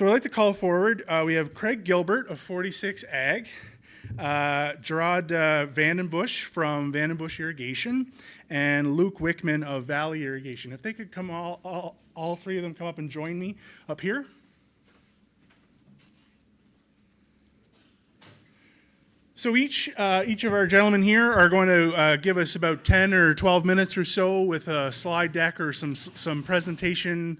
So I'd like to call forward, we have Craig Gilbert of 46 Ag, Gerad Vanden Bussche from Vanden Bussche Irrigation, and Luke Wickman of Valley Irrigation. If they could come, all three of them come up and join me up here. So each of our gentlemen here are going to give us about 10 or 12 minutes or so with a slide deck or some presentation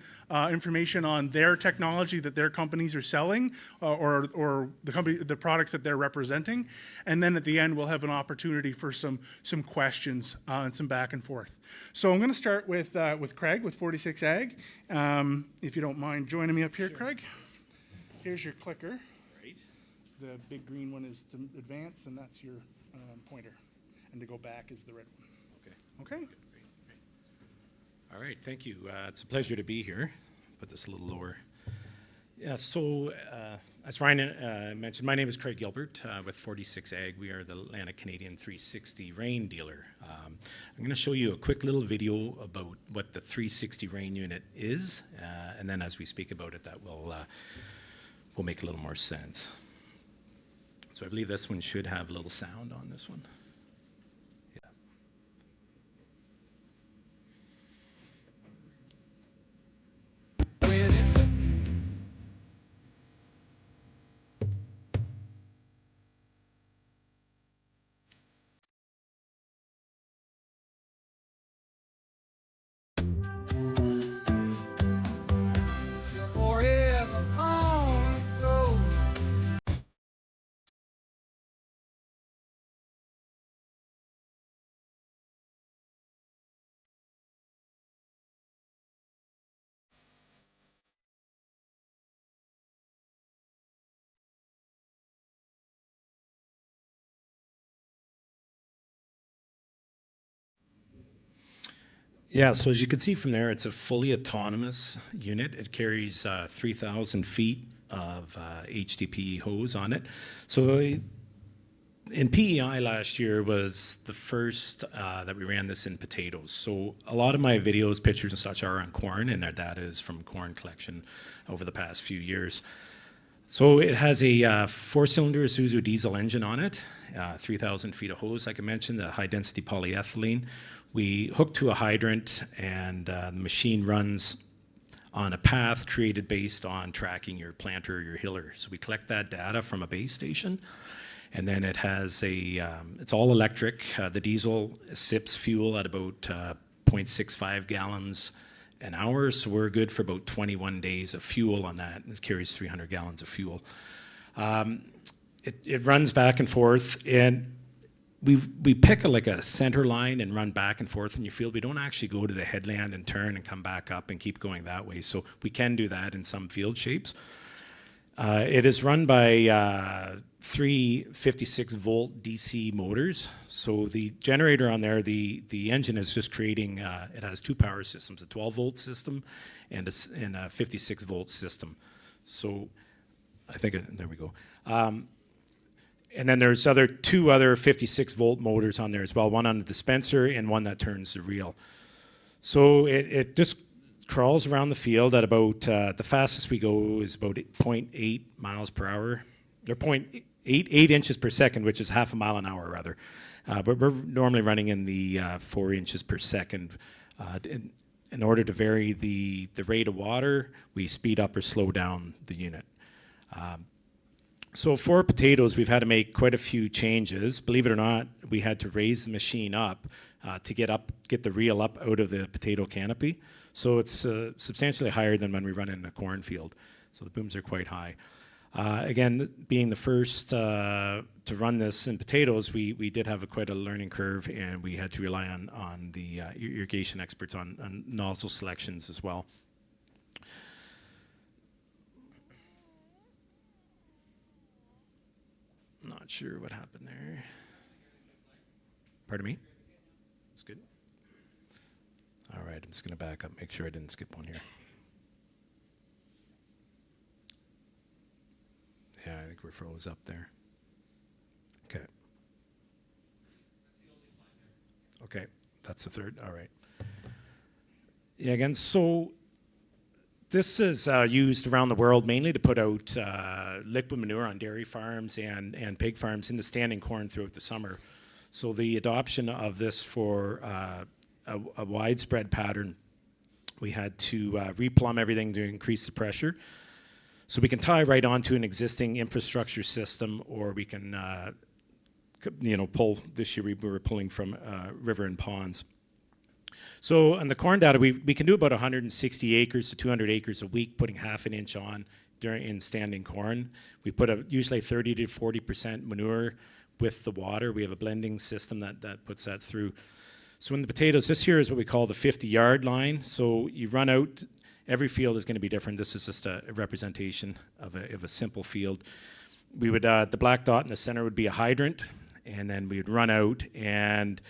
information on their technology that their companies are selling or the products that they're representing. And then at the end, we'll have an opportunity for some questions and some back and forth. So I'm going to start with Craig with 46 Ag. If you don't mind joining me up here, sure. Craig. Here's your clicker. The big green one is to advance, and that's your pointer. And to go back is the red one. Okay. Okay? Great. All right, thank you. It's a pleasure to be here. Put this a little lower. Yeah, so as Ryan mentioned, my name is Craig Gilbert with 46 Ag. We are the Atlantic Canadian 360 rain dealer. I'm going to show you a quick little video about what the 360 rain unit is, and then as we speak about it, that will make a little more sense. So I believe this one should have a little sound on this one. Yeah. Yeah, so as you can see from there, it's a fully autonomous unit. It carries 3,000 feet of HDPE hose on it. So in PEI last year was the first that we ran this in potatoes. So a lot of my videos, pictures and such are on corn, and their data is from corn collection over the past few years. So it has a 4-cylinder Isuzu diesel engine on it, 3,000 feet of hose, like I mentioned, a high-density polyethylene. We hook to a hydrant, and the machine runs on a path created based on tracking your planter or your hiller. So we collect that data from a base station, and then it has it's all electric. The diesel sips fuel at about 0.65 gallons an hour, so we're good for about 21 days of fuel on that. It carries 300 gallons of fuel. It runs back and forth, and we pick a center line and run back and forth in your field. We don't actually go to the headland and turn and come back up and keep going that way. So we can do that in some field shapes. It is run by 3 56-volt DC motors. So the generator on there, the engine is just creating, it has 2 power systems, a 12-volt system and a 56-volt system. So I think, there we go. And then there's 2 other 56-volt motors on there as well, one on the dispenser and one that turns the reel. So it just crawls around the field at about, the fastest we go is about 0.8 miles per hour, or 0.8 inches per second, which is half a mile an hour rather. But we're normally running in the 4 inches per second. In order to vary the rate of water, we speed up or slow down the unit. So for potatoes, we've had to make quite a few changes. Believe it or not, we had to raise the machine up to get the reel up out of the potato canopy. So it's substantially higher than when we run in a cornfield. So the booms are quite high. Again, being the first to run this in potatoes, we did have quite a learning curve, and we had to rely on the irrigation experts on nozzle selections as well. Not sure what happened there. Pardon me? That's good. All right, I'm just going to back up, make sure I didn't skip one here. Yeah, I think we're froze up there. Okay. Okay, that's the third. All right. Yeah, again, so This is used around the world mainly to put out liquid manure on dairy farms and pig farms in the standing corn throughout the summer. So the adoption of this for a widespread pattern, we had to replumb everything to increase the pressure. So we can tie right onto an existing infrastructure system, or we can pull. This year we were pulling from river and ponds. So on the corn data, we can do about 160 acres to 200 acres a week, putting half an inch on in standing corn. We put usually 30 to 40% manure with the water. We have a blending system that puts that through. So in the potatoes, this here is what we call the 50-yard line. So you run out, every field is going to be different. This is just a representation of a simple field. We would, the black dot in the center would be a hydrant, and then we would run out and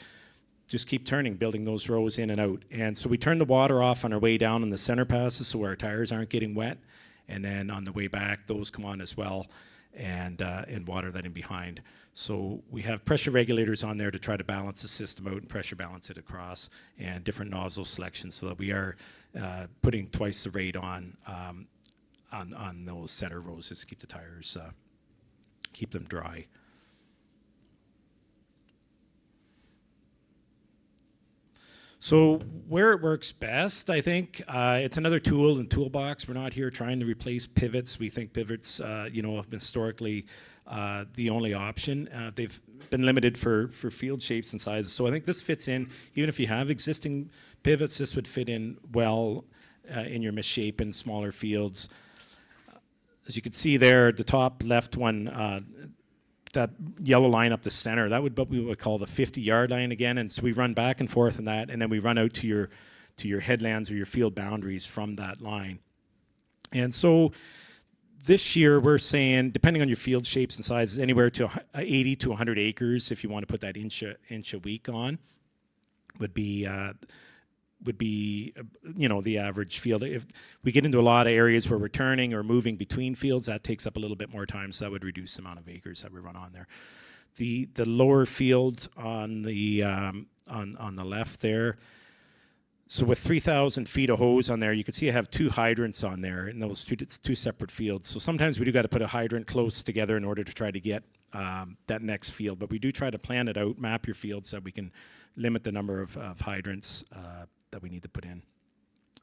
just keep turning, building those rows in and out. And so we turn the water off on our way down on the center passes so our tires aren't getting wet. And then on the way back, those come on as well, and water that in behind. So we have pressure regulators on there to try to balance the system out and pressure balance it across, and different nozzle selections so that we are putting twice the rate on those center rows just to keep the tires, keep them dry. So where it works best, I think, it's another tool in the toolbox. We're not here trying to replace pivots. We think pivots, have been historically the only option. They've been limited for field shapes and sizes. So I think this fits in. Even if you have existing pivots, this would fit in well in your misshapen, smaller fields. As you can see there, the top left one, that yellow line up the center, that would what we would call the 50-yard line again. And so we run back and forth in that, and then we run out to your headlands or your field boundaries from that line. And so this year we're saying, depending on your field shapes and sizes, anywhere to 80 to 100 acres, if you want to put that inch a week on, would be the average field. If we get into a lot of areas where we're turning or moving between fields, that takes up a little bit more time, so that would reduce the amount of acres that we run on there. The lower field on the left there, so with 3,000 feet of hose on there, you can see I have two hydrants on there, and those it's two separate fields. So sometimes we do got to put a hydrant close together in order to try to get that next field, but we do try to plan it out, map your field so that we can limit the number of hydrants that we need to put in.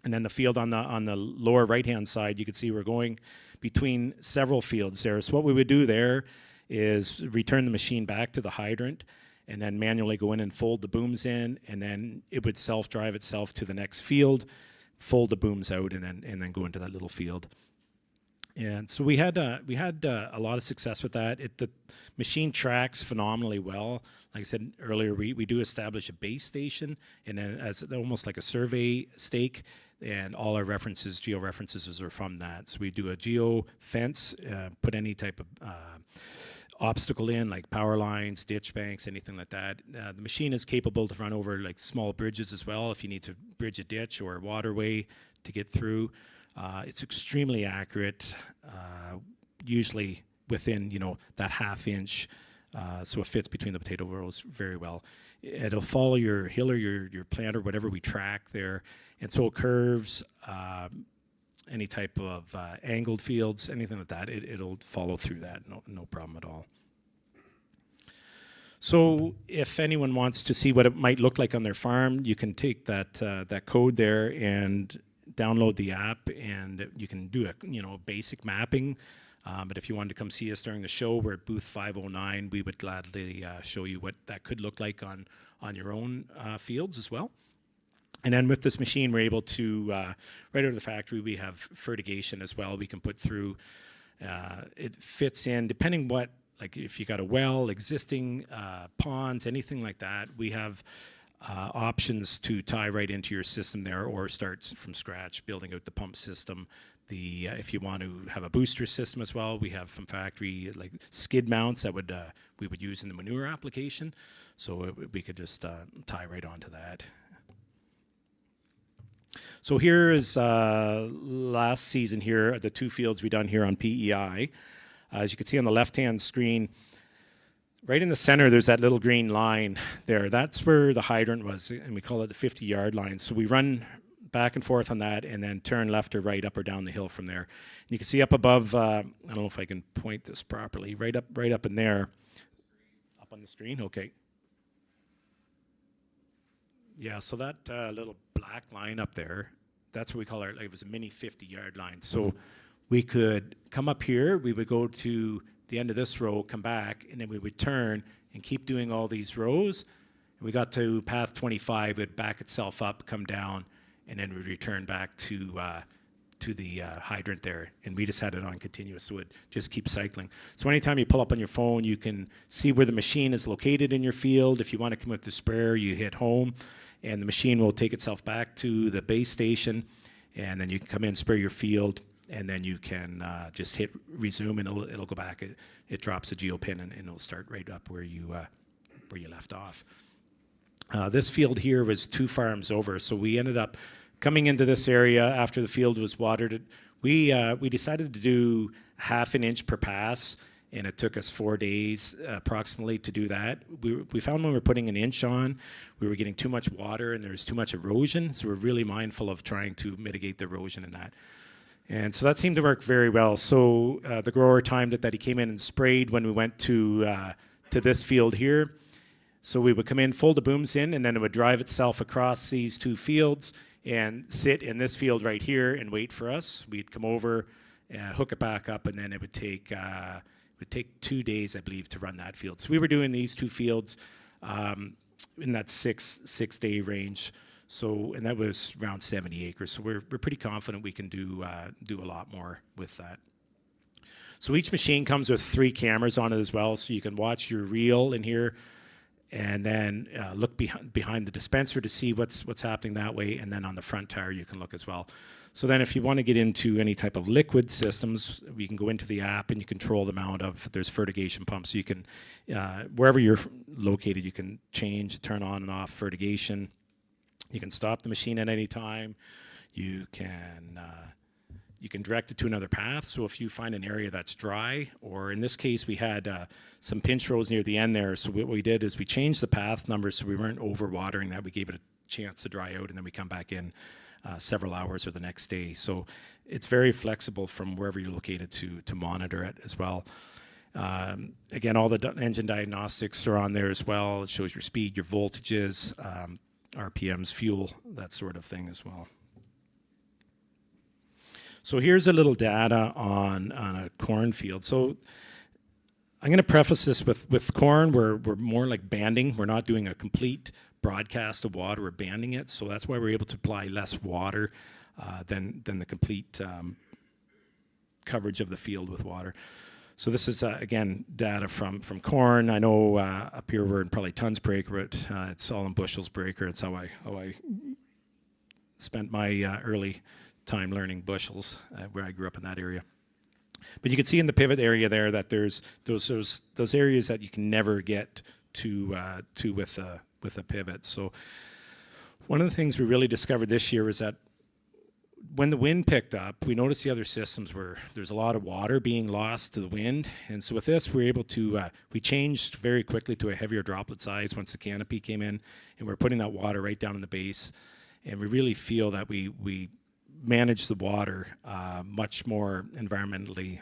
And then the field on the lower right-hand side, you can see we're going between several fields there. So what we would do there is return the machine back to the hydrant and then manually go in and fold the booms in, and then it would self-drive itself to the next field, fold the booms out, and then go into that little field. And so we had a lot of success with that. The machine tracks phenomenally well. Like I said earlier, we do establish a base station, and then as almost like a survey stake, and all our georeferences are from that. So we do a geo fence, put any type of obstacle in, like power lines, ditch banks, anything like that. The machine is capable to run over like small bridges as well if you need to bridge a ditch or a waterway to get through. It's extremely accurate, usually within that half inch, so it fits between the potato rows very well. It'll follow your hill or your plant or whatever we track there, and so it curves, any type of angled fields, anything like that, it'll follow through that, no problem at all. So if anyone wants to see what it might look like on their farm, you can take that code there and download the app, and you can do a basic mapping. But if you wanted to come see us during the show, we're at booth 509. We would gladly show you what that could look like on your own fields as well. And then with this machine, we're able to, right out of the factory, we have fertigation as well. We can put through, it fits in, depending what, like if you got a well, existing ponds, anything like that, we have options to tie right into your system there, or start from scratch, building out the pump system. If you want to have a booster system as well, we have from factory like skid mounts that we would use in the manure application. So we could just tie right onto that. So here is last season here, the two fields we done here on PEI. As you can see on the left-hand screen, right in the center, there's that little green line there. That's where the hydrant was, and we call it the 50-yard line. So we run back and forth on that, and then turn left or right, up or down the hill from there. And you can see up above, I don't know if I can point this properly, right up in there. Up on the screen, okay. Yeah, so that little black line up there, that's what we call it was a mini 50-yard line. So we could come up here, we would go to the end of this row, come back, and then we would turn and keep doing all these rows. And we got to path 25, it would back itself up, come down, and then we'd return back to the hydrant there. And we just had it on continuous, so it just keeps cycling. So anytime you pull up on your phone, you can see where the machine is located in your field. If you want to come with the sprayer, you hit home, and the machine will take itself back to the base station, and then you can come in, spray your field, and then you can just hit resume, and it'll go back. It drops a geo pin, and it'll start right up where you left off. This field here was 2 farms over, so we ended up coming into this area after the field was watered. We decided to do 1/2 inch per pass, and it took us 4 days approximately to do that. We found when we were putting 1 inch on, we were getting too much water and there was too much erosion, so we're really mindful of trying to mitigate the erosion in that. And so that seemed to work very well. So the grower timed it that he came in and sprayed when we went to this field here. So we would come in, fold the booms in, and then it would drive itself across these 2 fields and sit in this field right here and wait for us. We'd come over, hook it back up, and then it would take 2 days, I believe, to run that field. So we were doing these 2 fields in that six-day range. So, and that was around 70 acres. So we're pretty confident we can do a lot more with that. So each machine comes with 3 cameras on it as well, so you can watch your reel in here, and then look behind the dispenser to see what's happening that way, and then on the front tire you can look as well. So then if you want to get into any type of liquid systems, you can go into the app and you control the amount of, there's fertigation pumps, so you can, wherever you're located, you can change, turn on and off fertigation. You can stop the machine at any time. You can direct it to another path. So if you find an area that's dry, or in this case, we had some pinch rows near the end there. So what we did is we changed the path numbers so we weren't overwatering that. We gave it a chance to dry out, and then we come back in several hours or the next day. So it's very flexible from wherever you're located to monitor it as well. Again, all the engine diagnostics are on there as well. It shows your speed, your voltages, RPMs, fuel, that sort of thing as well. So here's a little data on a cornfield. So I'm going to preface this with corn, we're more like banding. We're not doing a complete broadcast of water, we're banding it. So that's why we're able to apply less water than the complete coverage of the field with water. So this is, again, data from corn. I know up here we're in probably tons per acre, but it's all in bushels per acre. It's how I spent my early time learning bushels where I grew up in that area. But you can see in the pivot area there that there's those areas that you can never get to with a pivot. So one of the things we really discovered this year is that when the wind picked up, we noticed the other systems there's a lot of water being lost to the wind. And so with this, we were able to, we changed very quickly to a heavier droplet size once the canopy came in, and we're putting that water right down in the base. And we really feel that we manage the water much more environmentally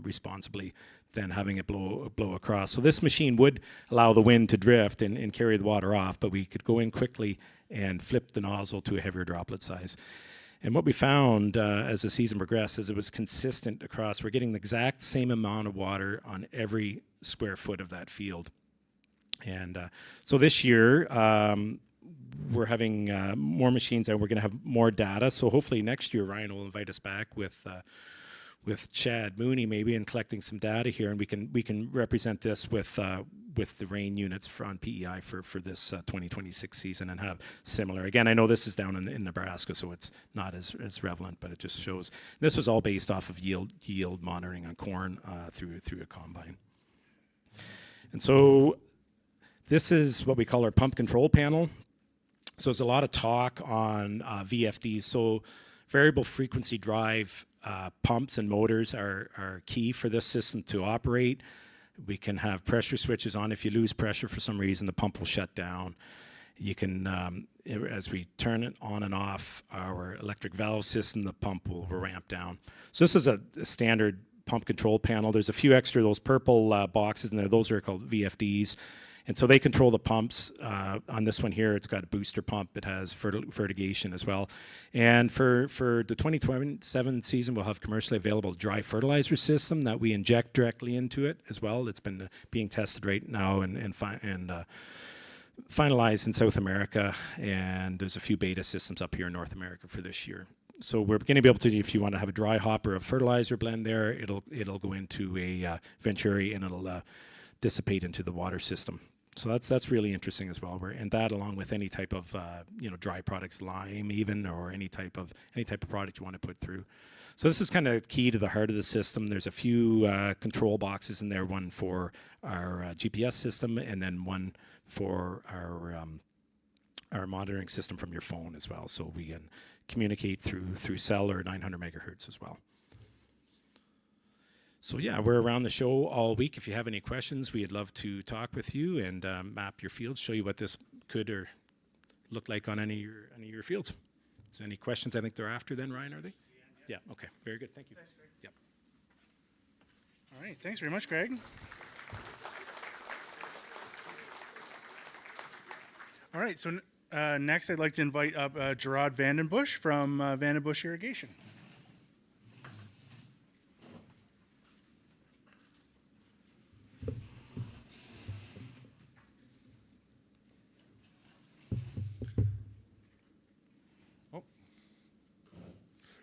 responsibly than having it blow across. So this machine would allow the wind to drift and carry the water off, but we could go in quickly and flip the nozzle to a heavier droplet size. And what we found as the season progressed is it was consistent across. We're getting the exact same amount of water on every square foot of that field. And so this year, we're having more machines and we're going to have more data. So hopefully next year, Ryan will invite us back with Chad Mooney maybe and collecting some data here, and we can represent this with the rain units on PEI for this 2026 season and have similar. Again, I know this is down in Nebraska, so it's not as relevant, but it just shows. This was all based off of yield monitoring on corn through a combine. And so this is what we call our pump control panel. So there's a lot of talk on VFDs. So variable frequency drive pumps and motors are key for this system to operate. We can have pressure switches on. If you lose pressure for some reason, the pump will shut down. You can, as we turn it on and off our electric valve system, the pump will ramp down. So this is a standard pump control panel. There's a few extra, those purple boxes in there. Those are called VFDs. And so they control the pumps. On this one here, it's got a booster pump. It has fertigation as well. And for the 2027 season, we'll have commercially available dry fertilizer system that we inject directly into it as well. It's been being tested right now and finalized in South America. And there's a few beta systems up here in North America for this year. So we're going to be able to, if you want to have a dry hop or a fertilizer blend there, it'll go into a venturi and it'll dissipate into the water system. So that's really interesting as well. And that, along with any type of dry products, lime even, or any type of product you want to put through. So this is kind of key to the heart of the system. There's a few control boxes in there, one for our GPS system, and then one for our monitoring system from your phone as well. So we can communicate through cell or 900 megahertz as well. So yeah, we're around the show all week. If you have any questions, we'd love to talk with you and map your fields, show you what this could or look like on any of your fields. So any questions? I think they're after then, Ryan, are they? Yeah. Okay. Very good. Thank you. Thanks, Greg. Yep. All right. Thanks very much, Greg. All right. So next, I'd like to invite up Gerad Vanden from Vanden Irrigation.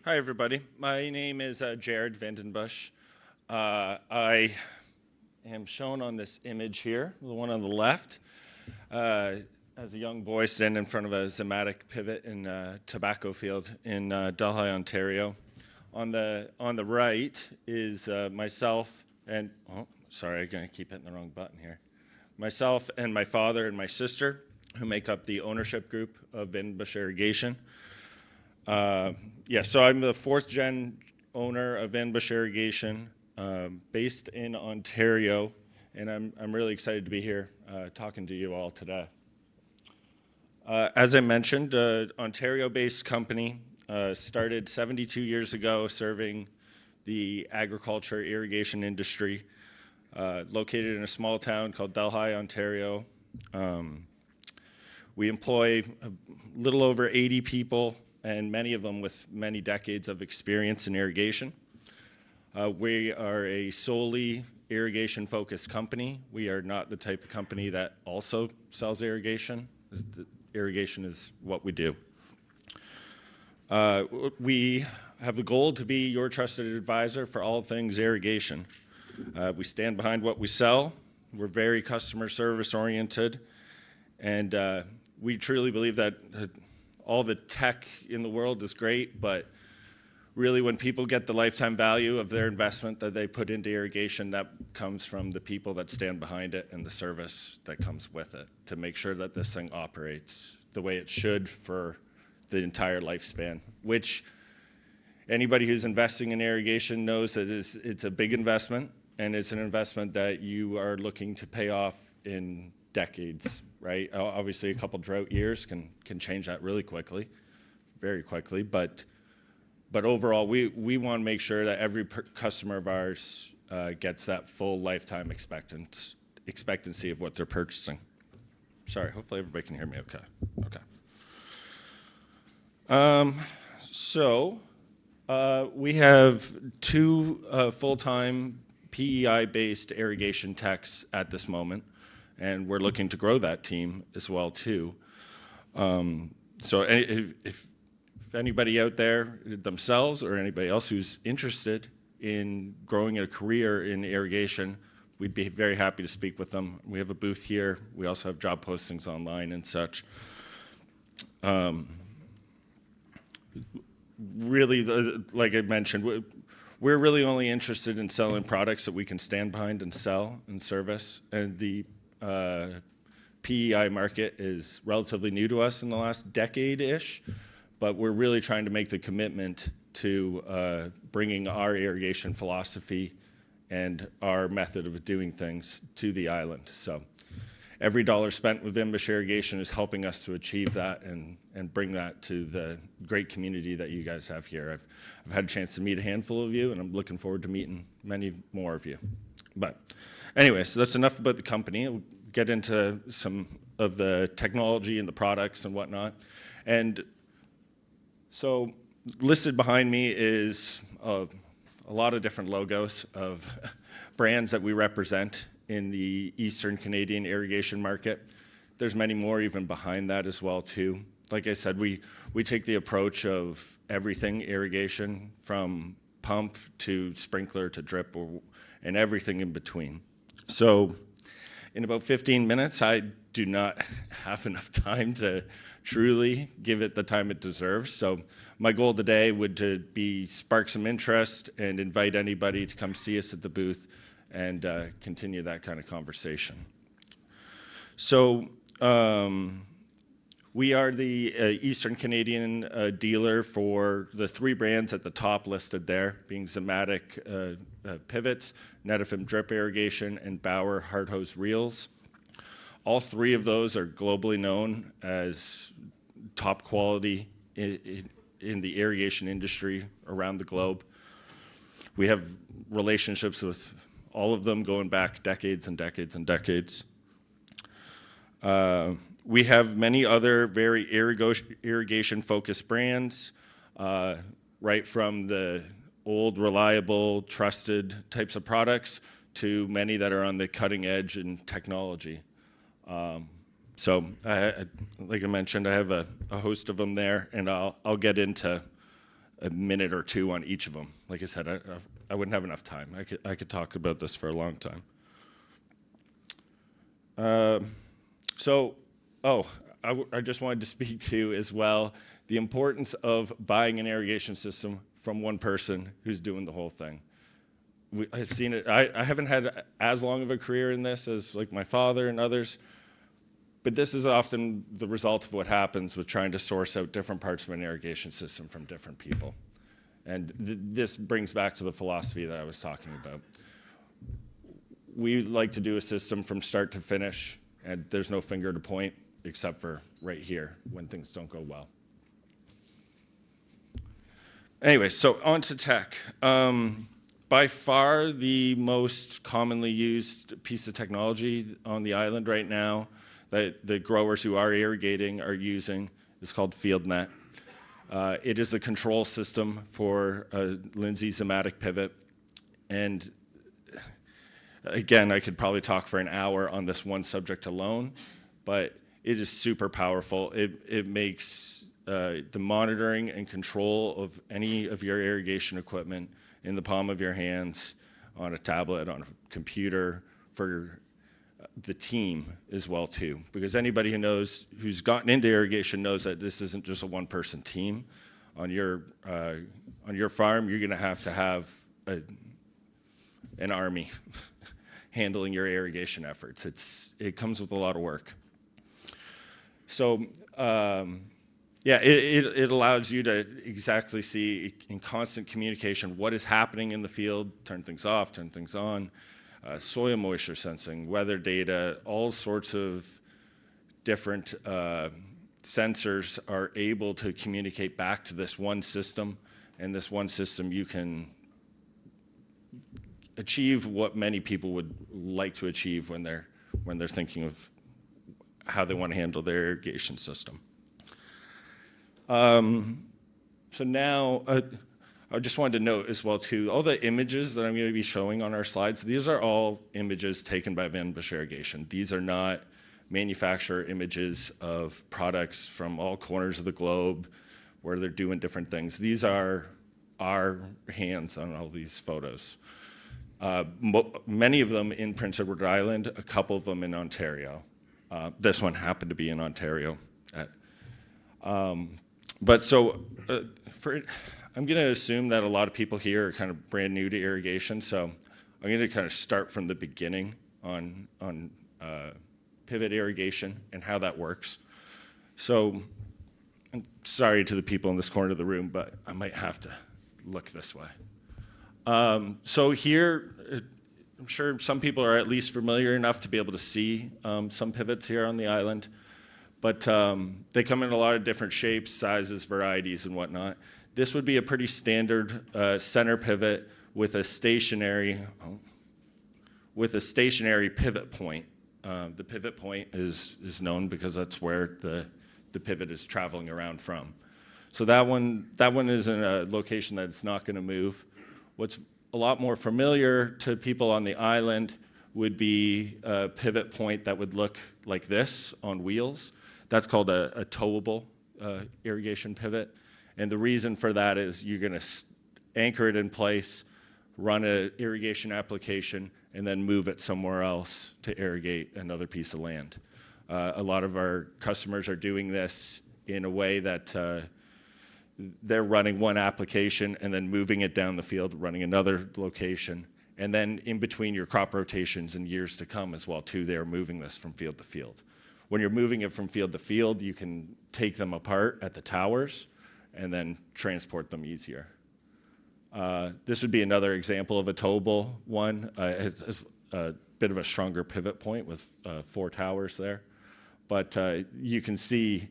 Hi, everybody. My name is Gerad Vanden. I am shown on this image here, the one on the left, as a young boy standing in front of a Zimmatic pivot in a tobacco field in Delhi, Ontario. On the right is myself and, oh, sorry, I'm going to keep hitting the wrong button here. Myself and my father and my sister, who make up the ownership group of Vanden Irrigation. So I'm the fourth gen owner of Vanden Irrigation, based in Ontario, and I'm really excited to be here talking to you all today. As I mentioned, Ontario-based company, started 72 years ago serving the agriculture irrigation industry, located in a small town called Delhi, Ontario. We employ a little over 80 people, and many of them with many decades of experience in irrigation. We are a solely irrigation-focused company. We are not the type of company that also sells irrigation. Irrigation is what we do. We have the goal to be your trusted advisor for all things irrigation. We stand behind what we sell. We're very customer service oriented, and we truly believe that all the tech in the world is great, but really when people get the lifetime value of their investment that they put into irrigation, that comes from the people that stand behind it and the service that comes with it to make sure that this thing operates the way it should for the entire lifespan, which anybody who's investing in irrigation knows that it's a big investment, and it's an investment that you are looking to pay off in decades, right? Obviously, a couple drought years can change that really quickly, very quickly. But overall, we want to make sure that every customer of ours gets that full lifetime expectancy of what they're purchasing. Sorry, hopefully everybody can hear me okay. We have two full-time PEI-based irrigation techs at this moment, and we're looking to grow that team as well too. So if anybody out there themselves or anybody else who's interested in growing a career in irrigation, we'd be very happy to speak with them. We have a booth here. We also have job postings online and such. Really, like I mentioned, we're really only interested in selling products that we can stand behind and sell and service. And the PEI market is relatively new to us in the last decade-ish, but we're really trying to make the commitment to bringing our irrigation philosophy and our method of doing things to the island. So every dollar spent within Bussche Irrigation is helping us to achieve that and bring that to the great community that you guys have here. I've had a chance to meet a handful of you, and I'm looking forward to meeting many more of you. But anyway, so that's enough about the company. We'll get into some of the technology and the products and whatnot. And so listed behind me is a lot of different logos of brands that we represent in the Eastern Canadian irrigation market. There's many more even behind that as well too. Like I said, we take the approach of everything irrigation, from pump to sprinkler to drip and everything in between. So in about 15 minutes, I do not have enough time to truly give it the time it deserves. So my goal today would to be spark some interest and invite anybody to come see us at the booth and continue that kind of conversation. So we are the Eastern Canadian dealer for the 3 brands at the top listed there, being Zimmatic pivots, Netafim drip irrigation, and Bauer hard hose reels. All 3 of those are globally known as top quality in the irrigation industry around the globe. We have relationships with all of them going back decades and decades and decades. We have many other very irrigation-focused brands, right from the old, reliable, trusted types of products to many that are on the cutting edge in technology. So, like I mentioned, I have a host of them there, and I'll get into a minute or two on each of them. Like I said, I wouldn't have enough time. I could talk about this for a long time. I just wanted to speak to as well the importance of buying an irrigation system from one person who's doing the whole thing. I've seen it. I haven't had as long of a career in this as like my father and others, but this is often the result of what happens with trying to source out different parts of an irrigation system from different people. And this brings back to the philosophy that I was talking about. We like to do a system from start to finish, and there's no finger to point except for right here when things don't go well. Anyway, so on to tech. By far the most commonly used piece of technology on the island right now that the growers who are irrigating are using is called FieldNet. It is a control system for a Lindsay Zimmatic pivot. And again, I could probably talk for an hour on this one subject alone, but it is super powerful. It makes the monitoring and control of any of your irrigation equipment in the palm of your hands, on a tablet, on a computer, for the team as well too. Because anybody who's gotten into irrigation knows that this isn't just a one-person team. On your farm, you're gonna have to have an army handling your irrigation efforts. It comes with a lot of work. So yeah, it allows you to exactly see in constant communication what is happening in the field, turn things off, turn things on, soil moisture sensing, weather data, all sorts of different sensors are able to communicate back to this one system, and this one system you can achieve what many people would like to achieve when they're thinking of how they want to handle their irrigation system. So now, I just wanted to note as well too, all the images that I'm going to be showing on our slides, these are all images taken by Bussche Irrigation. These are not manufacturer images of products from all corners of the globe where they're doing different things. These are our hands on all these photos. Many of them in Prince Edward Island, a couple of them in Ontario. This one happened to be in Ontario. But so I'm going to assume that a lot of people here are kind of brand new to irrigation, so I'm going to kind of start from the beginning on pivot irrigation and how that works. So I'm sorry to the people in this corner of the room, but I might have to look this way. So here, I'm sure some people are at least familiar enough to be able to see some pivots here on the island, but they come in a lot of different shapes, sizes, varieties, and whatnot. This would be a pretty standard center pivot with a stationary pivot point. The pivot point is known because that's where the pivot is traveling around from. So that one is in a location that it's not going to move. What's a lot more familiar to people on the island would be a pivot point that would look like this on wheels. That's called a towable irrigation pivot. And the reason for that is you're going to anchor it in place, run an irrigation application, and then move it somewhere else to irrigate another piece of land. A lot of our customers are doing this in a way that they're running one application and then moving it down the field, running another location, and then in between your crop rotations in years to come as well too, they're moving this from field to field. When you're moving it from field to field, you can take them apart at the towers and then transport them easier. This would be another example of a towable one. It's a bit of a stronger pivot point with 4 towers there. But you can see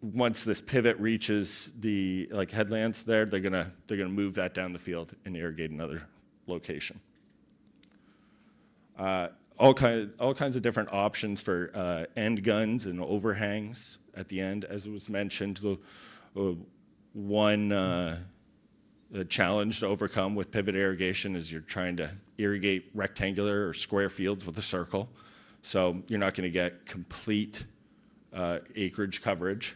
once this pivot reaches the headlands there, they're gonna move that down the field and irrigate another location. All kinds of different options for end guns and overhangs at the end. As was mentioned, one challenge to overcome with pivot irrigation is you're trying to irrigate rectangular or square fields with a circle. So you're not going to get complete acreage coverage.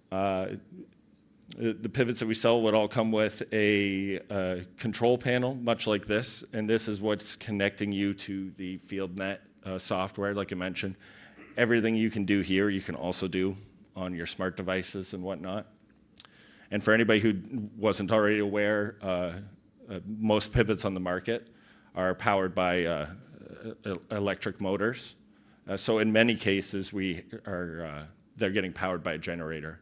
The pivots that we sell would all come with a control panel, much like this, and this is what's connecting you to the FieldNet software, like I mentioned. Everything you can do here, you can also do on your smart devices and whatnot. And for anybody who wasn't already aware, most pivots on the market are powered by electric motors. So in many cases, they're getting powered by a generator.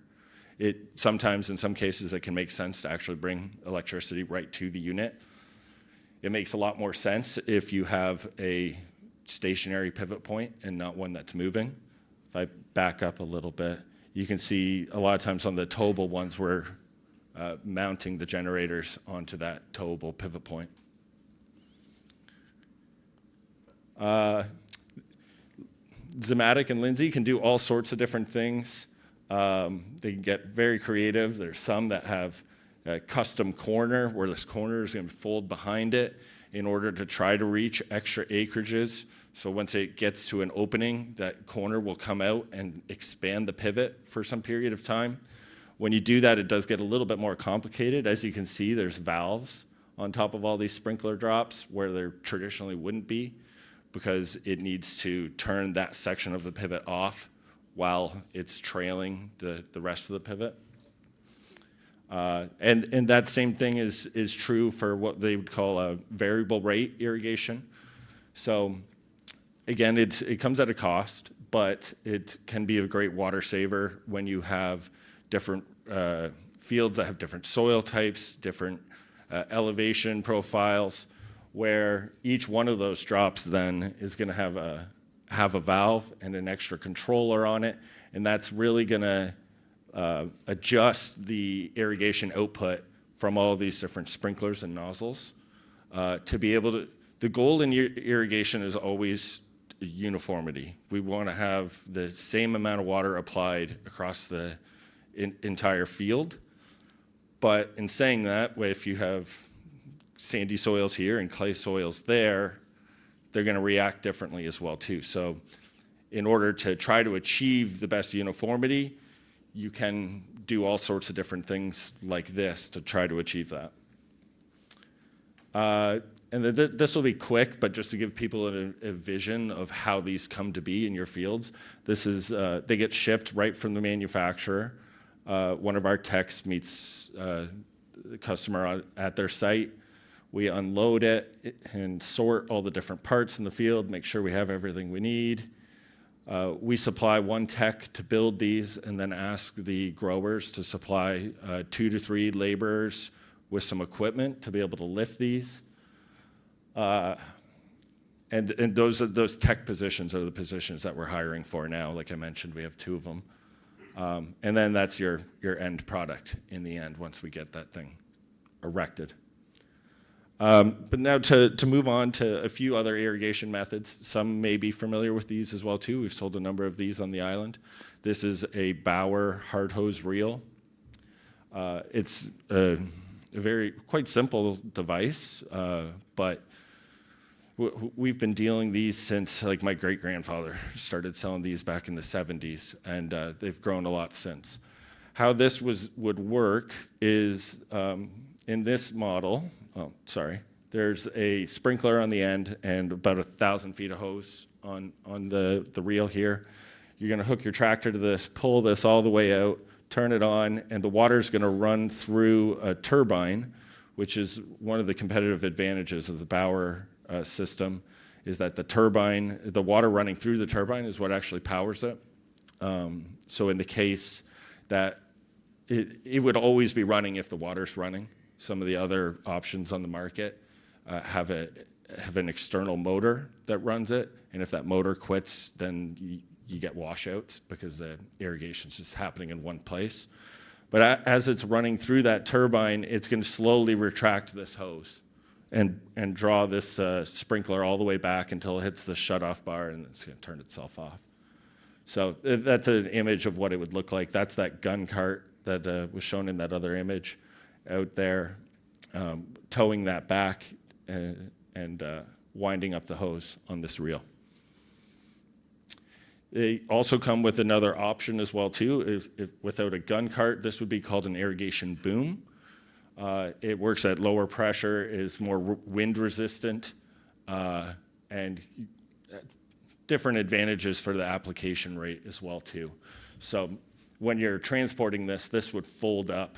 Sometimes, in some cases, it can make sense to actually bring electricity right to the unit. It makes a lot more sense if you have a stationary pivot point and not one that's moving. If I back up a little bit, you can see a lot of times on the towable ones, we're mounting the generators onto that towable pivot point. Zimmatic and Lindsay can do all sorts of different things. They can get very creative. There's some that have a custom corner where this corner is going to fold behind it in order to try to reach extra acreages. So once it gets to an opening, that corner will come out and expand the pivot for some period of time. When you do that, it does get a little bit more complicated. As you can see, there's valves on top of all these sprinkler drops where there traditionally wouldn't be, because it needs to turn that section of the pivot off while it's trailing the rest of the pivot. And that same thing is true for what they would call a variable rate irrigation. So again, it comes at a cost, but it can be a great water saver when you have different fields that have different soil types, different elevation profiles, where each one of those drops then is going to have a valve and an extra controller on it, and that's really going to adjust the irrigation output from all of these different sprinklers and nozzles to be able to. The goal in irrigation is always uniformity. We want to have the same amount of water applied across the entire field, but in saying that, if you have sandy soils here and clay soils there, they're going to react differently as well too. So in order to try to achieve the best uniformity, you can do all sorts of different things like this to try to achieve that. And this will be quick, but just to give people a vision of how these come to be in your fields. This is, they get shipped right from the manufacturer. One of our techs meets the customer at their site. We unload it and sort all the different parts in the field, make sure we have everything we need. We supply one tech to build these and then ask the growers to supply 2 to 3 laborers with some equipment to be able to lift these. And those tech positions are the positions that we're hiring for now. Like I mentioned, we have 2 of them. And then that's your end product in the end once we get that thing erected. But now to move on to a few other irrigation methods. Some may be familiar with these as well too. We've sold a number of these on the island. This is a Bauer hard hose reel. It's a very quite simple device, but we've been dealing these since like my great-grandfather started selling these back in the 70s, and they've grown a lot since. How this would work is in this model, there's a sprinkler on the end and about 1,000 feet of hose on the reel here. You're gonna hook your tractor to this, pull this all the way out, turn it on, and the water's gonna run through a turbine, which is one of the competitive advantages of the Bauer system, is that the water running through the turbine is what actually powers it. So in the case that it would always be running if the water's running. Some of the other options on the market have an external motor that runs it, and if that motor quits, then you get washouts because the irrigation's just happening in one place. But as it's running through that turbine, it's going to slowly retract this hose and draw this sprinkler all the way back until it hits the shutoff bar, and it's going to turn itself off. So that's an image of what it would look like. That's that gun cart that was shown in that other image out there, towing that back and winding up the hose on this reel. They also come with another option as well too. If without a gun cart, this would be called an irrigation boom. It works at lower pressure, is more wind resistant, and different advantages for the application rate as well too. So when you're transporting this would fold up,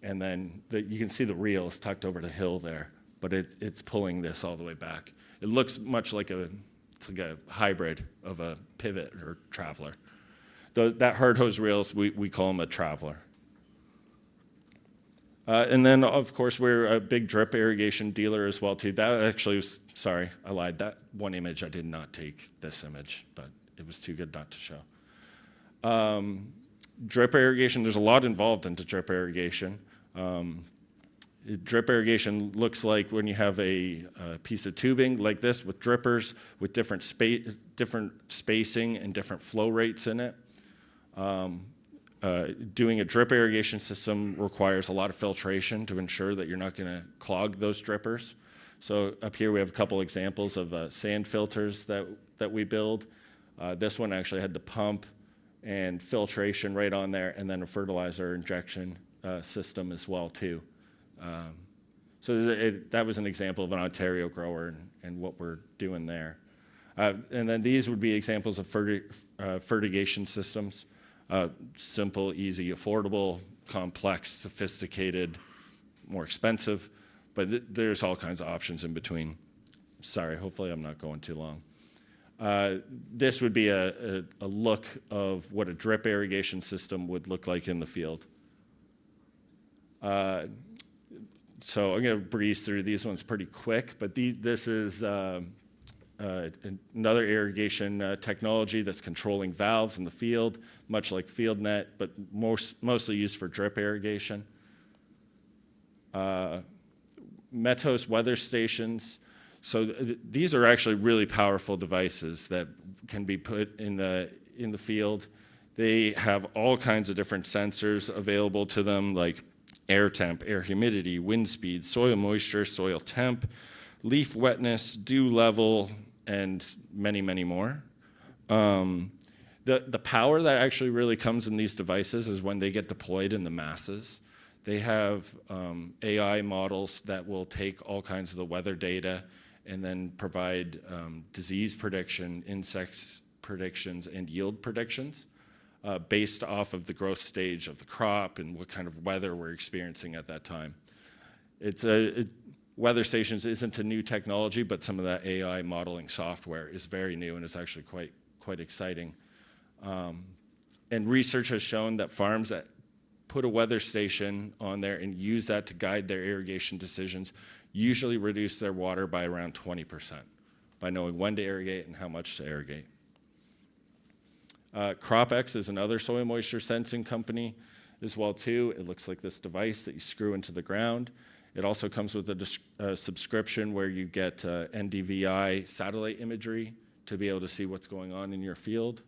and then you can see the reel is tucked over the hill there, but it's pulling this all the way back. It looks much like it's like a hybrid of a pivot or traveler. That hard hose reels, we call them a traveler. And then, of course, we're a big drip irrigation dealer as well, too. That actually was, sorry, I lied. That one image, I did not take this image, but it was too good not to show. Drip irrigation, there's a lot involved into drip irrigation. Drip irrigation looks like when you have a piece of tubing like this with drippers with different spacing and different flow rates in it. Doing a drip irrigation system requires a lot of filtration to ensure that you're not going to clog those drippers. So up here we have a couple examples of sand filters that we build. This one actually had the pump and filtration right on there, and then a fertilizer injection system as well too. So that was an example of an Ontario grower and what we're doing there. And then these would be examples of fertigation systems. Simple, easy, affordable, complex, sophisticated, more expensive, but there's all kinds of options in between. Sorry, hopefully I'm not going too long. This would be a look of what a drip irrigation system would look like in the field. So I'm going to breeze through these ones pretty quick, but this is another irrigation technology that's controlling valves in the field, much like FieldNet, but mostly used for drip irrigation. Metos weather stations. So these are actually really powerful devices that can be put in the field. They have all kinds of different sensors available to them, like air temp, air humidity, wind speed, soil moisture, soil temp, leaf wetness, dew level, and many, many more. The power that actually really comes in these devices is when they get deployed in the masses. They have AI models that will take all kinds of the weather data and then provide disease prediction, insects predictions, and yield predictions based off of the growth stage of the crop and what kind of weather we're experiencing at that time. Weather stations isn't a new technology, but some of that AI modeling software is very new and it's actually quite exciting. And research has shown that farms that put a weather station on there and use that to guide their irrigation decisions usually reduce their water by around 20% by knowing when to irrigate and how much to irrigate. CropX is another soil moisture sensing company as well too. It looks like this device that you screw into the ground. It also comes with a subscription where you get NDVI satellite imagery to be able to see what's going on in your field.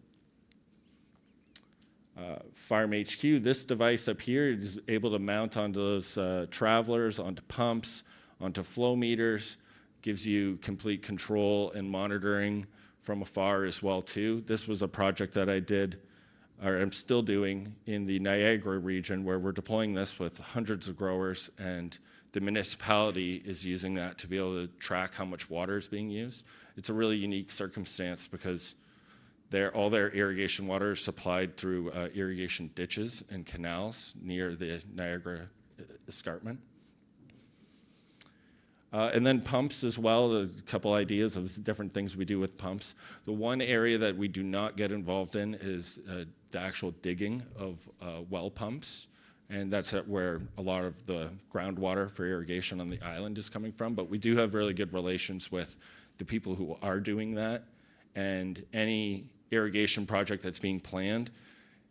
Farm HQ, this device up here is able to mount onto those travelers, onto pumps, onto flow meters, gives you complete control and monitoring from afar as well too. This was a project that I did, or I'm still doing, in the Niagara region where we're deploying this with hundreds of growers, and the municipality is using that to be able to track how much water is being used. It's a really unique circumstance because all their irrigation water is supplied through irrigation ditches and canals near the Niagara escarpment. And then pumps as well, a couple ideas of different things we do with pumps. The one area that we do not get involved in is the actual digging of well pumps. And that's where a lot of the groundwater for irrigation on the island is coming from. But we do have really good relations with the people who are doing that. And any irrigation project that's being planned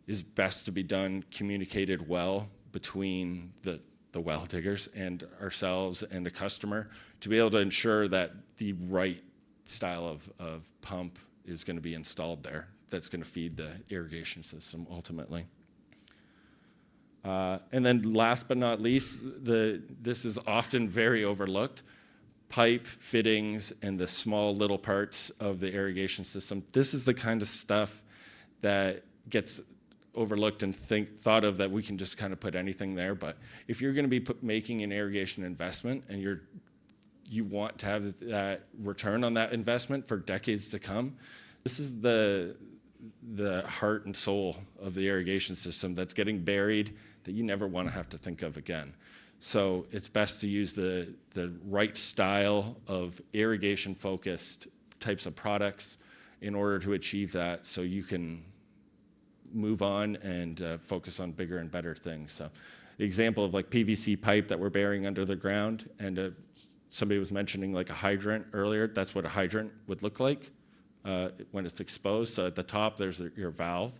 is best to be done communicated well between the well diggers and ourselves and the customer to be able to ensure that the right style of pump is going to be installed there that's going to feed the irrigation system ultimately. And then last but not least, this is often very overlooked, pipe fittings and the small little parts of the irrigation system. This is the kind of stuff that gets overlooked and thought of that we can just kind of put anything there. But if you're going to be making an irrigation investment and you want to have that return on that investment for decades to come, this is the heart and soul of the irrigation system that's getting buried that you never want to have to think of again. So it's best to use the right style of irrigation-focused types of products in order to achieve that so you can move on and focus on bigger and better things. So example of like PVC pipe that we're burying under the ground, and somebody was mentioning like a hydrant earlier. That's what a hydrant would look like when it's exposed. So at the top, there's your valve.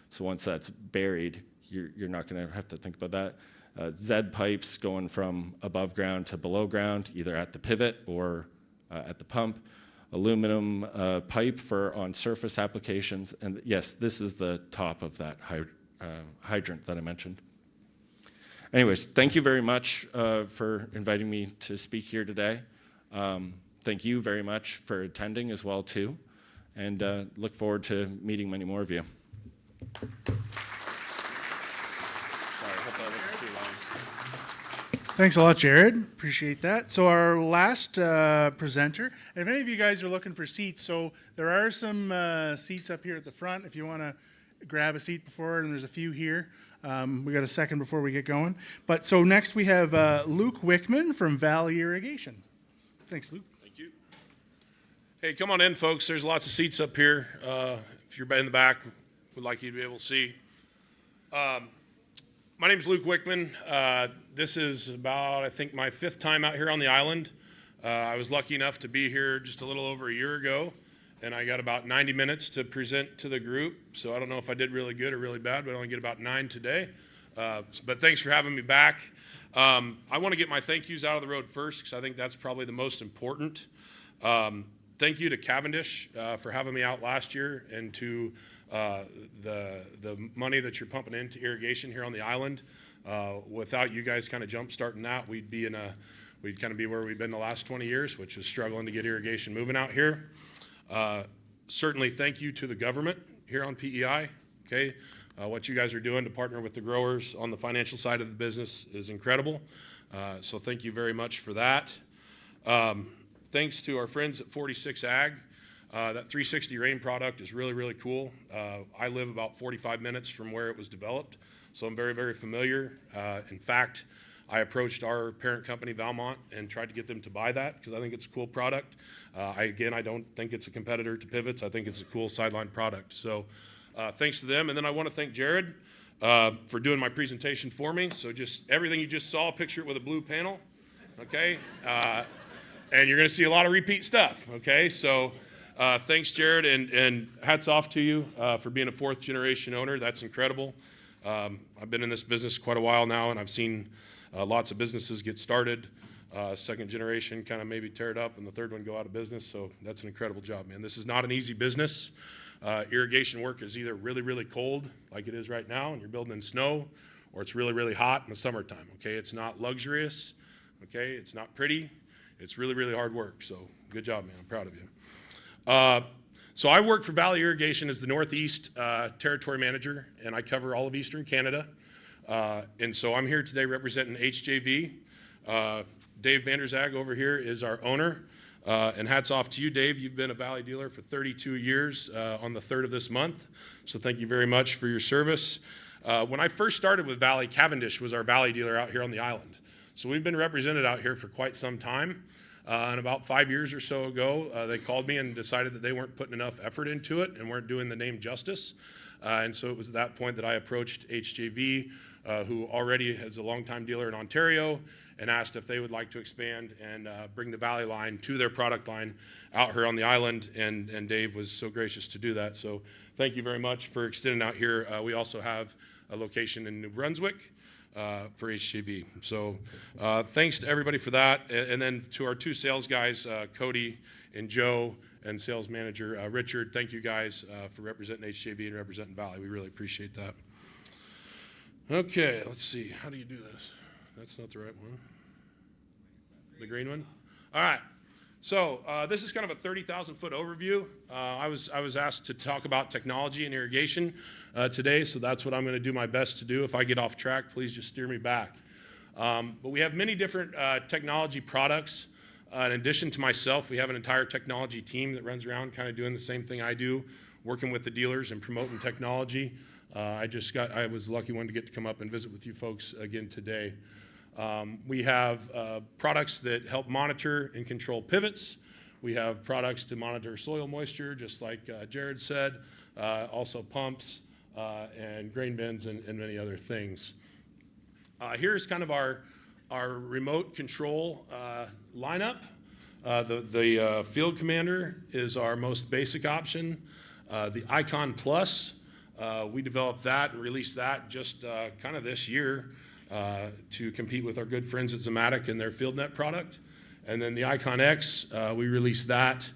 So once that's buried, you're not going to have to think about that. Z pipes going from above ground to below ground, either at the pivot or at the pump. Aluminum pipe for on-surface applications. And yes, this is the top of that hydrant that I mentioned. Anyways, thank you very much for inviting me to speak here today. Thank you very much for attending as well too. And look forward to meeting many more of you. Thanks a lot, Gerad. Appreciate that. So our last presenter, and if any of you guys are looking for seats, so there are some seats up here at the front if you want to grab a seat before, and there's a few here. We got a second before we get going. But so next we have Luke Wickman from Valley Irrigation. Thanks, Luke. Thank you. Hey, come on in, folks. There's lots of seats up here. If you're in the back, we'd like you to be able to see. My name is Luke Wickman. This is about, I think, my 5th time out here on the island. I was lucky enough to be here just a little over a year ago, and I got about 90 minutes to present to the group. So I don't know if I did really good or really bad, but I only get about 9 today. But thanks for having me back. I want to get my thank yous out of the road first because I think that's probably the most important. Thank you to Cavendish for having me out last year, and to the money that you're pumping into irrigation here on the island. Without you guys kind of jump starting that, we'd kind of be where we've been the last 20 years, which is struggling to get irrigation moving out here. Certainly thank you to the government here on PEI. Okay, what you guys are doing to partner with the growers on the financial side of the business is incredible. So thank you very much for that. Thanks to our friends at 46 Ag. That 360 rain product is really, really cool. I live about 45 minutes from where it was developed, so I'm very, very familiar. In fact, I approached our parent company, Valmont, and tried to get them to buy that because I think it's a cool product. I don't think it's a competitor to Pivots. I think it's a cool sideline product. So thanks to them. And then I want to thank Gerad. for doing my presentation for me. So just everything you just saw, picture it with a blue panel, okay? And you're going to see a lot of repeat stuff, okay? So thanks, Gerad, and hats off to you for being a fourth generation owner. That's incredible. I've been in this business quite a while now, and I've seen lots of businesses get started, second generation kind of maybe tear it up, and the third one go out of business. So that's an incredible job, man. This is not an easy business. Irrigation work is either really, really cold, like it is right now, and you're building in snow, or it's really, really hot in the summertime, okay? It's not luxurious, okay? It's not pretty. It's really, really hard work. So good job, man. I'm proud of you. So I work for Valley Irrigation as the Northeast Territory Manager, and I cover all of Eastern Canada. And so I'm here today representing HJV. Dave Vanderzag over here is our owner. And hats off to you, Dave. You've been a Valley dealer for 32 years on the 3rd of this month. So thank you very much for your service. When I first started with Valley, Cavendish was our Valley dealer out here on the island. So we've been represented out here for quite some time. And about 5 years or so ago, they called me and decided that they weren't putting enough effort into it and weren't doing the name justice. And so it was at that point that I approached HJV, who already is a longtime dealer in Ontario, and asked if they would like to expand and bring the Valley line to their product line out here on the island. And Dave was so gracious to do that. So thank you very much for extending out here. We also have a location in New Brunswick for HJV. So thanks to everybody for that. And then to our two sales guys, Cody and Joe, and sales manager Richard, thank you guys for representing HJV and representing Valley. We really appreciate that. Okay, let's see. How do you do this? That's not the right one. The green one? All right. So this is kind of a 30,000-foot overview. I was asked to talk about technology and irrigation today, so that's what I'm going to do my best to do. If I get off track, please just steer me back. But we have many different technology products. In addition to myself, we have an entire technology team that runs around kind of doing the same thing I do, working with the dealers and promoting technology. I was the lucky one to get to come up and visit with you folks again today. We have products that help monitor and control pivots. We have products to monitor soil moisture, just like Gerad said, also pumps and grain bins and many other things. Here's kind of our remote control lineup. The Field Commander is our most basic option. The Icon Plus, we developed that and released that just kind of this year to compete with our good friends at Zimmatic and their FieldNet product. And then the Icon X, we released that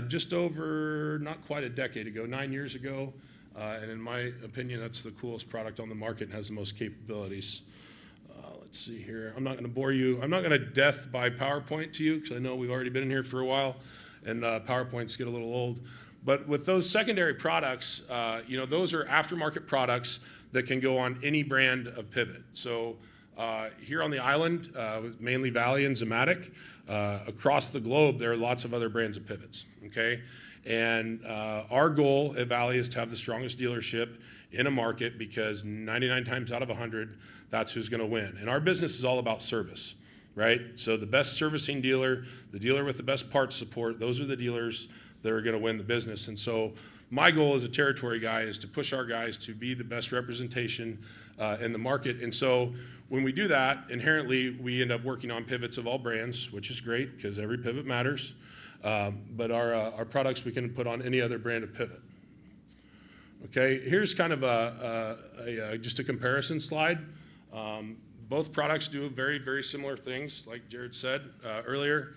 just over, not quite a decade ago, 9 years ago. And in my opinion, that's the coolest product on the market and has the most capabilities. Let's see here. I'm not going to bore you. I'm not going to death by PowerPoint to you because I know we've already been in here for a while and PowerPoints get a little old. But with those secondary products, those are aftermarket products that can go on any brand of pivot. So here on the island, mainly Valley and Zimmatic, across the globe, there are lots of other brands of pivots, okay? And our goal at Valley is to have the strongest dealership in a market because 99 times out of 100, that's who's going to win. And our business is all about service, right? So the best servicing dealer, the dealer with the best parts support, those are the dealers that are going to win the business. And so my goal as a territory guy is to push our guys to be the best representation in the market. And so when we do that, inherently we end up working on pivots of all brands, which is great because every pivot matters. But our products we can put on any other brand of pivot. Okay, here's kind of just a comparison slide. Both products do very, very similar things, like Gerad said earlier.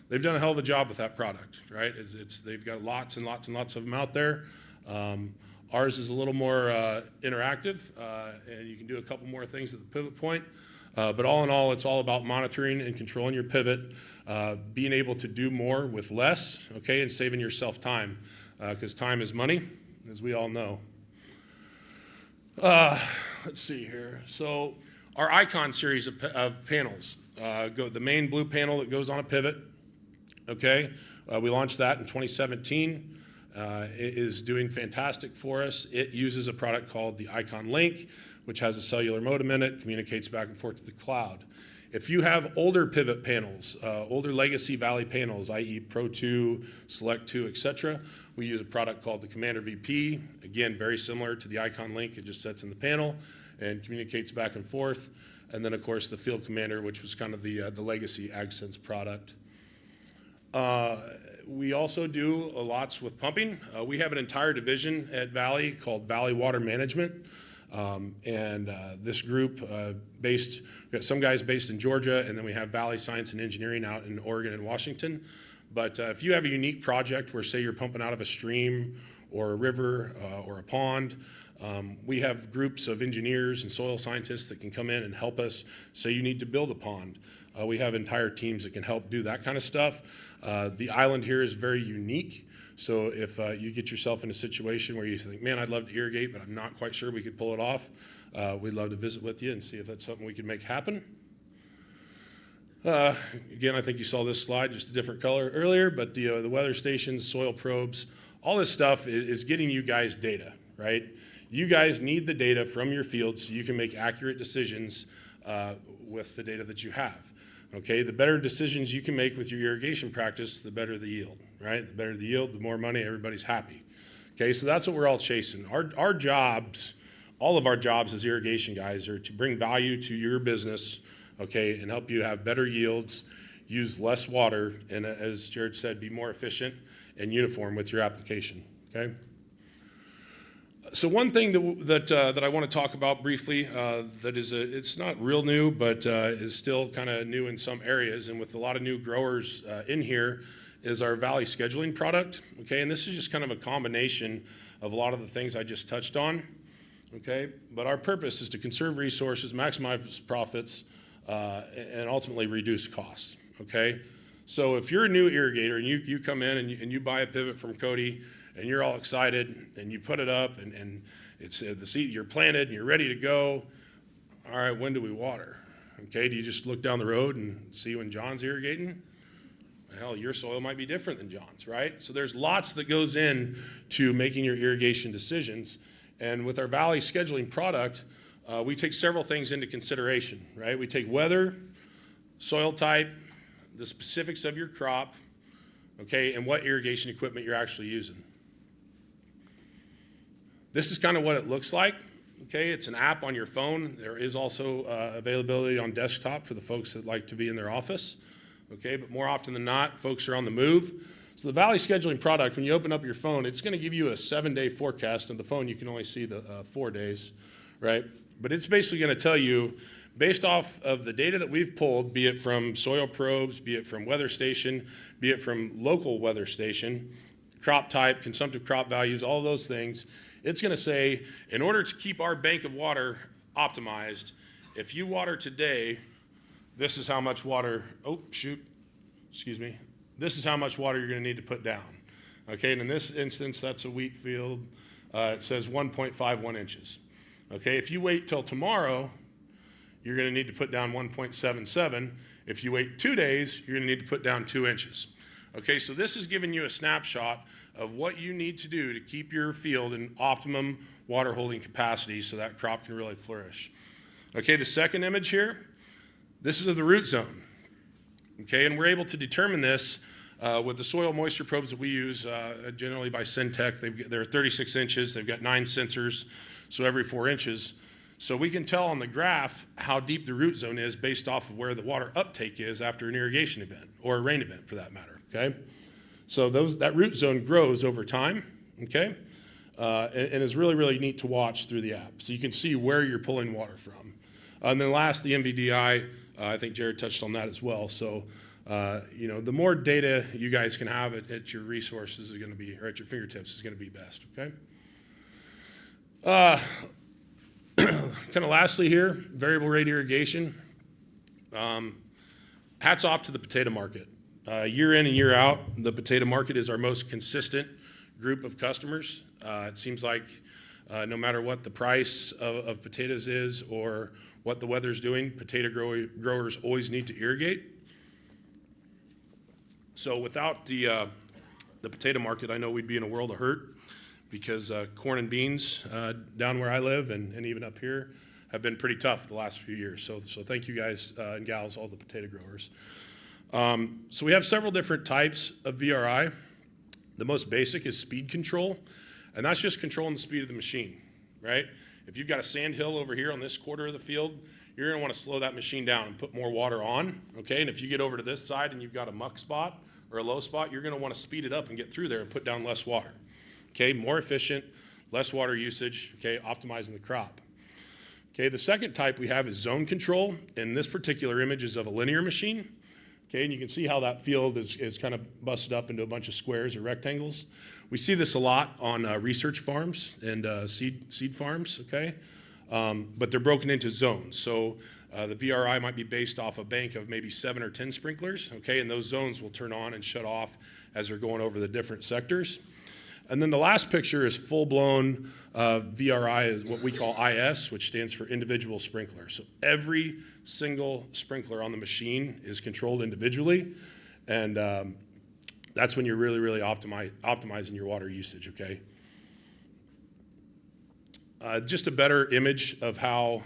They've done a hell of a job with that product, right? They've got lots and lots and lots of them out there. Ours is a little more interactive, and you can do a couple more things at the pivot point. But all in all, it's all about monitoring and controlling your pivot, being able to do more with less, okay, and saving yourself time, because time is money, as we all know. Let's see here. So our Icon series of panels, the main blue panel that goes on a pivot, okay, we launched that in 2017. It is doing fantastic for us. It uses a product called the Icon Link, which has a cellular modem in it, communicates back and forth to the cloud. If you have older pivot panels, older legacy Valley panels, i.e. Pro 2, Select 2, etc., we use a product called the Commander VP. Again, very similar to the Icon Link. It just sits in the panel and communicates back and forth. And then, of course, the Field Commander, which was kind of the legacy AgSense product. We also do lots with pumping. We have an entire division at Valley called Valley Water Management. This group we've got some guys based in Georgia, and then we have Valley Science and Engineering out in Oregon and Washington. But if you have a unique project where, say, you're pumping out of a stream or a river or a pond, we have groups of engineers and soil scientists that can come in and help us. Say you need to build a pond. We have entire teams that can help do that kind of stuff. The island here is very unique. So if you get yourself in a situation where you think, man, I'd love to irrigate, but I'm not quite sure we could pull it off, we'd love to visit with you and see if that's something we could make happen. Again, I think you saw this slide, just a different color earlier, but the weather stations, soil probes, all this stuff is getting you guys data, right? You guys need the data from your fields so you can make accurate decisions with the data that you have. Okay, the better decisions you can make with your irrigation practice, the better the yield, right? The better the yield, the more money, everybody's happy. Okay, so that's what we're all chasing. Our jobs, all of our jobs as irrigation guys are to bring value to your business, okay, and help you have better yields, use less water, and as Gerad said, be more efficient and uniform with your application, okay? So one thing that I want to talk about briefly that is it's not real new, but is still kind of new in some areas, and with a lot of new growers in here, is our Valley scheduling product. Okay, and this is just kind of a combination of a lot of the things I just touched on. Okay, but our purpose is to conserve resources, maximize profits, and ultimately reduce costs. Okay, so if you're a new irrigator and you come in and you buy a pivot from Cody, and you're all excited, and you put it up, and it's the seed, you're planted, and you're ready to go. All right, when do we water? Okay, do you just look down the road and see when John's irrigating? Hell, your soil might be different than John's, right? So there's lots that goes in to making your irrigation decisions. And with our Valley scheduling product, we take several things into consideration, right? We take weather, soil type, the specifics of your crop, okay, and what irrigation equipment you're actually using. This is kind of what it looks like. Okay, it's an app on your phone. There is also availability on desktop for the folks that like to be in their office. Okay, but more often than not, folks are on the move. So the Valley scheduling product, when you open up your phone, it's going to give you a 7-day forecast. On the phone, you can only see the 4 days, right? But it's basically going to tell you, based off of the data that we've pulled, be it from soil probes, be it from weather station, be it from local weather station, crop type, consumptive crop values, all those things, it's going to say, in order to keep our bank of water optimized, if you water today, this is how much water, this is how much water you're going to need to put down. Okay, and in this instance, that's a wheat field. It says 1.51 inches. Okay, if you wait till tomorrow, you're going to need to put down 1.77. If you wait 2 days, you're going to need to put down 2 inches. Okay, so this is giving you a snapshot of what you need to do to keep your field in optimum water holding capacity so that crop can really flourish. Okay, the second image here, this is of the root zone. Okay, and we're able to determine this with the soil moisture probes that we use, generally by Syntech. They're 36 inches, they've got 9 sensors, so every 4 inches. So we can tell on the graph how deep the root zone is based off of where the water uptake is after an irrigation event, or a rain event for that matter, okay? So that root zone grows over time, okay? And is really, really neat to watch through the app. So you can see where you're pulling water from. And then last, the MVDI, I think Gerad touched on that as well. So, the more data you guys can have at your resources is gonna be, or at your fingertips is gonna be best, okay? Kind of lastly here, variable rate irrigation. Hats off to the potato market. Year in and year out, the potato market is our most consistent group of customers. It seems like no matter what the price of potatoes is or what the weather's doing, potato growers always need to irrigate. So without the potato market, I know we'd be in a world of hurt, because corn and beans down where I live and even up here have been pretty tough the last few years. So thank you guys and gals, all the potato growers. So we have several different types of VRI. The most basic is speed control, and that's just controlling the speed of the machine, right? If you've got a sand hill over here on this quarter of the field, you're gonna wanna slow that machine down and put more water on, okay? And if you get over to this side and you've got a muck spot or a low spot, you're gonna wanna speed it up and get through there and put down less water, okay? More efficient, less water usage, okay? Optimizing the crop. Okay, the second type we have is zone control, and this particular image is of a linear machine. Okay, and you can see how that field is kind of busted up into a bunch of squares or rectangles. We see this a lot on research farms and seed farms, okay? But they're broken into zones. So the VRI might be based off a bank of maybe 7 or 10 sprinklers, okay? And those zones will turn on and shut off as they're going over the different sectors. And then the last picture is full-blown VRI, is what we call IS, which stands for individual sprinkler. So every single sprinkler on the machine is controlled individually, and that's when you're really, really optimizing your water usage, okay? Just a better image of how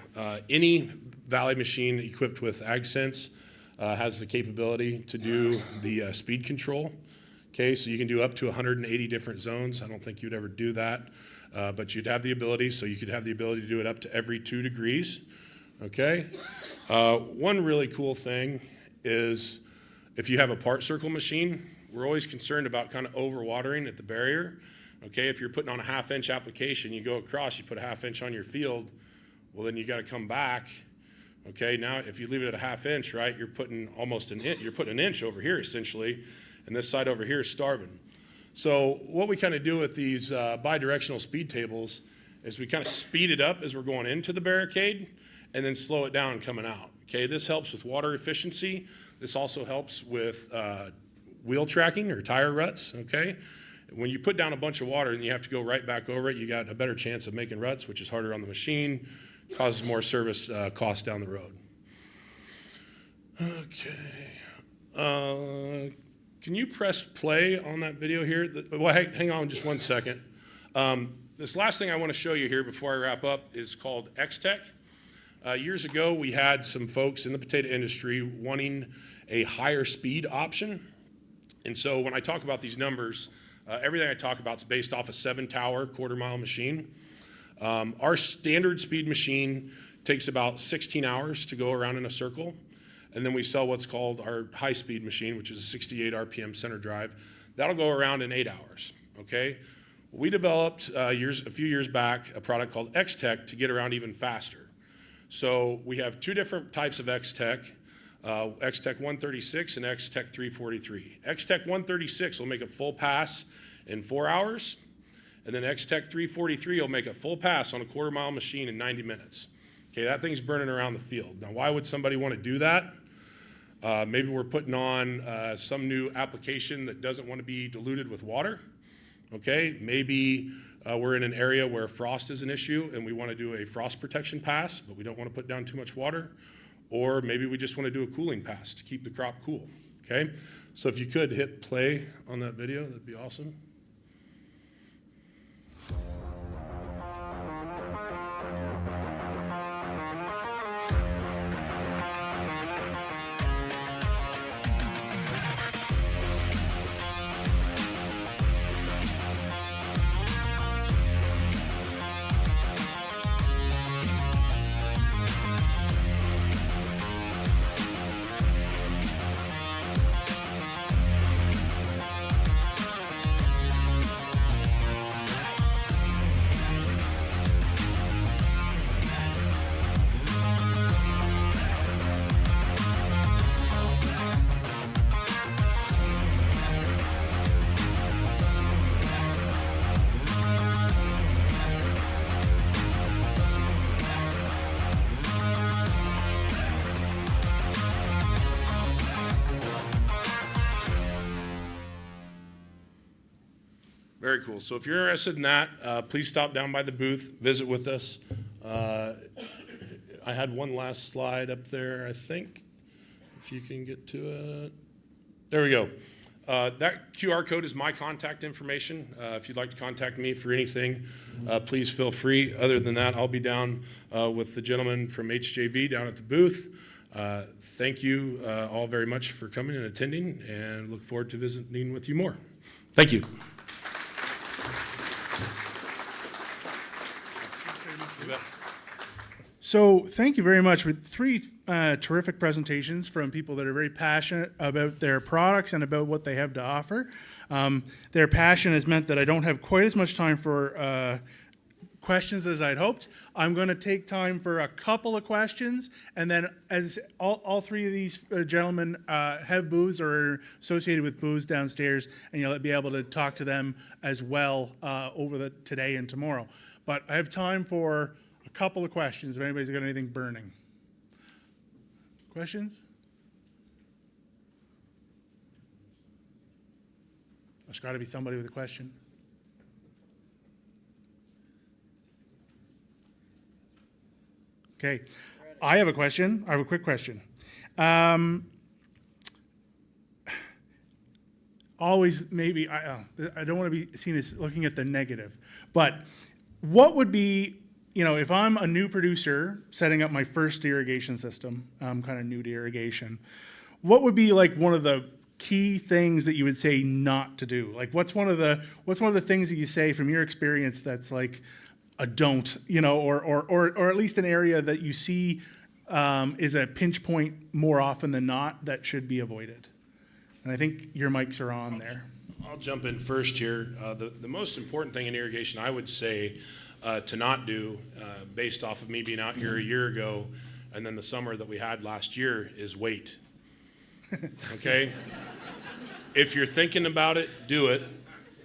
any Valley machine equipped with AgSense has the capability to do the speed control. Okay, so you can do up to 180 different zones. I don't think you'd ever do that, but you'd have the ability, so you could have the ability to do it up to every 2 degrees, okay? One really cool thing is if you have a part circle machine, we're always concerned about kind of overwatering at the barrier, okay? If you're putting on a 1/2 inch application, you go across, you put a 1/2 inch on your field, well then you gotta come back, okay? Now if you leave it at a 1/2 inch, right, you're putting almost you're putting an inch over here essentially, and this side over here is starving. So what we kind of do with these bidirectional speed tables is we kind of speed it up as we're going into the barricade and then slow it down coming out. Okay, this helps with water efficiency. This also helps with wheel tracking or tire ruts, okay? When you put down a bunch of water and you have to go right back over it, you got a better chance of making ruts, which is harder on the machine, causes more service costs down the road. Okay. Can you press play on that video here? Well, hang on just 1 second. This last thing I want to show you here before I wrap up is called X-Tech. Years ago, we had some folks in the potato industry wanting a higher speed option. And so when I talk about these numbers, everything I talk about is based off a 7-tower quarter-mile machine. Our standard speed machine takes about 16 hours to go around in a circle. And then we sell what's called our high-speed machine, which is a 68 RPM center drive. That'll go around in 8 hours, okay? We developed a few years back a product called X-Tech to get around even faster. So we have 2 different types of X-Tech, X-Tech 136 and X-Tech 343. X-Tech 136 will make a full pass in 4 hours, and then X-Tech 343 will make a full pass on a quarter-mile machine in 90 minutes. Okay, that thing's burning around the field. Now, why would somebody want to do that? Maybe we're putting on some new application that doesn't want to be diluted with water. Okay, maybe we're in an area where frost is an issue and we want to do a frost protection pass, but we don't want to put down too much water. Or maybe we just want to do a cooling pass to keep the crop cool. Okay, so if you could hit play on that video, that'd be awesome. Very cool. So if you're interested in that, please stop down by the booth, visit with us. I had one last slide up there, I think, if you can get to it. There we go. That QR code is my contact information. If you'd like to contact me for anything, please feel free. Other than that, I'll be down with the gentleman from HJV down at the booth. Thank you all very much for coming and attending, and look forward to visiting with you more. Thank you. So thank you very much with three terrific presentations from people that are very passionate about their products and about what they have to offer. Their passion has meant that I don't have quite as much time for questions as I'd hoped. I'm going to take time for a couple of questions, and then as all three of these gentlemen have booths or are associated with booths downstairs, and you'll be able to talk to them as well over today and tomorrow. But I have time for a couple of questions if anybody's got anything burning. Questions? There's got to be somebody with a question. Okay, I have a question. I have a quick question. Always, maybe, I don't want to be seen as looking at the negative, but what would be, if I'm a new producer setting up my first irrigation system, I'm kind of new to irrigation, what would be like one of the key things that you would say not to do? Like, what's one of the things that you say from your experience that's like a don't, or at least an area that you see is a pinch point more often than not that should be avoided? And I think your mics are on there. I'll jump in first here. The most important thing in irrigation, I would say, to not do, based off of me being out here a year ago and then the summer that we had last year, is wait. Okay? If you're thinking about it, do it.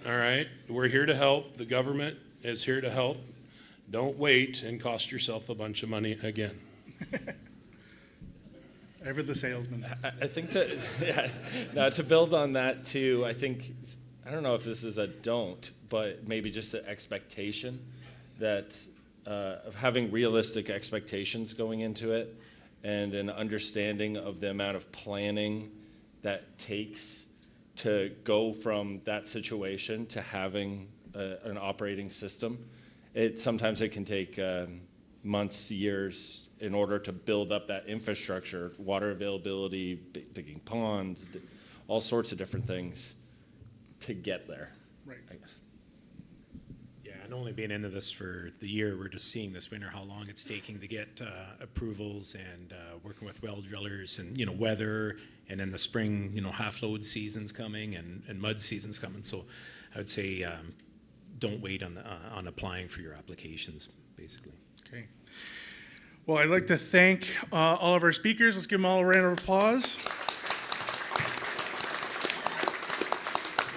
All right? We're here to help. The government is here to help. Don't wait and cost yourself a bunch of money again. Ever the salesman. I think to build on that too, I don't know if this is a don't, but maybe just an expectation that of having realistic expectations going into it and an understanding of the amount of planning that takes to go from that situation to having an operating system. Sometimes it can take months, years in order to build up that infrastructure, water availability, digging ponds, all sorts of different things to get there. Right. I guess. Yeah, and only being into this for the year, we're just seeing this winter how long it's taking to get approvals and working with well drillers and, weather, and in the spring, half load season's coming and mud season's coming. So I would say don't wait on applying for your applications, basically. Okay. Well, I'd like to thank all of our speakers. Let's give them all a round of applause.